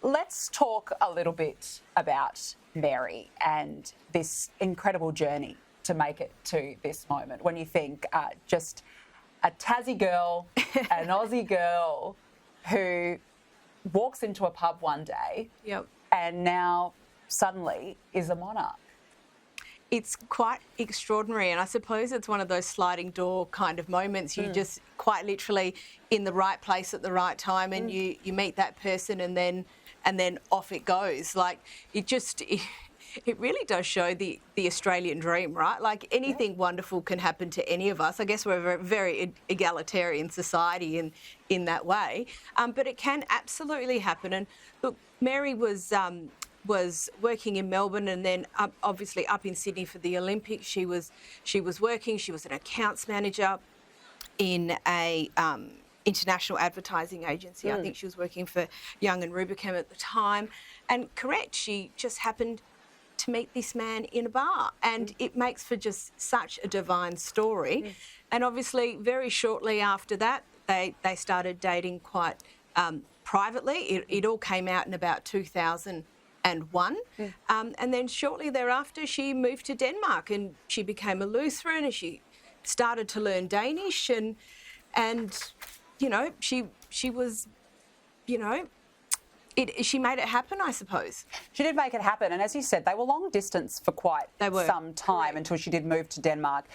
let's talk a little bit about Mary and this incredible journey to make it to this moment. When you think just a Tassie girl, an Aussie girl who walks into a pub one day and now suddenly is a monarch. It's quite extraordinary, and I suppose it's one of those sliding door kind of moments. You just quite literally in the right place at the right time, and you meet that person, and then off it goes. Like it really does show the Australian dream, right? Like anything wonderful can happen to any of us. I guess we're a very egalitarian society in that way, but it can absolutely happen. And look, Mary was working in Melbourne, and then obviously up in Sydney for the Olympics. She was working. She was an accounts manager in a international advertising agency. I think she was working for Young and Rubicam at the time. And correct, she just happened to meet this man in a bar, and it makes for just such a divine story. And obviously, very shortly after that, they started dating quite privately. It all came out in about 2001. And then shortly thereafter, she moved to Denmark, and she became a Lutheran, and she started to learn Danish, and you know, she was, you know, she made it happen, I suppose. She did make it happen, and as you said, they were long distance for quite some time until she did move to Denmark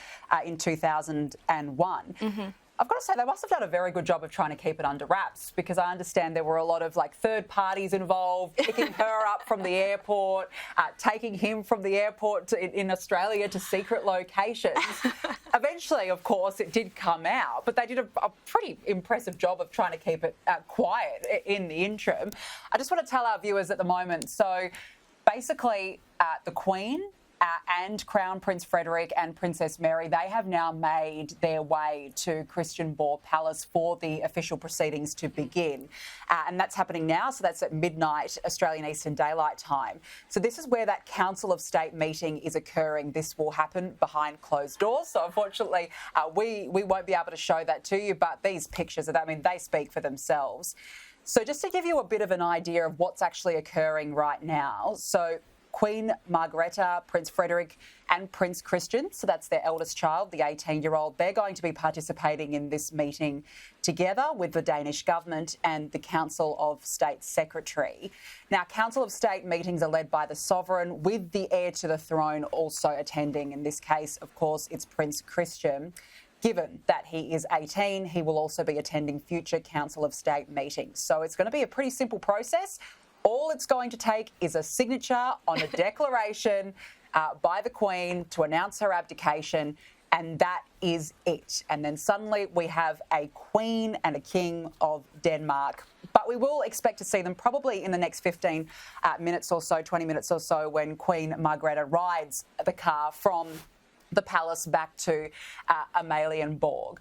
in 2001. I've got to say, they must have done a very good job of trying to keep it under wraps, because I understand there were a lot of third parties involved, picking her up from the airport, taking him from the airport in Australia to secret locations. Eventually, of course, it did come out, but they did a pretty impressive job of trying to keep it quiet in the interim. I just want to tell our viewers at the moment, so basically the Queen and Crown Prince Frederik and Princess Mary, they have now made their way to Christian-Borle Palace for the official proceedings to begin. And that's happening now, so that's at midnight Australian Eastern Daylight Time. So this is where that Council of State meeting is occurring. This will happen behind closed doors. So unfortunately, we won't be able to show that to you, but these pictures, I mean, they speak for themselves. So just to give you a bit of an idea of what's actually occurring right now, so Queen Margrethe, Prince Frederik and Prince Christian, so that's their eldest child, the 18-year-old, they're going to be participating in this meeting together with the Danish government and the Council of State Secretary. Now, Council of State meetings are led by the Sovereign, with the heir to the throne also attending. In this case, of course, it's Prince Christian. Given that he is 18, he will also be attending future Council of State meetings. So it's going to be a pretty simple process. All it's going to take is a signature on a declaration by the Queen to announce her abdication, and that is it. And then suddenly we have a Queen and a King of Denmark. But we will expect to see them probably in the next 15 minutes or so, 20 minutes or so, when Queen Margrethe rides the car from the palace back to Amalienborg.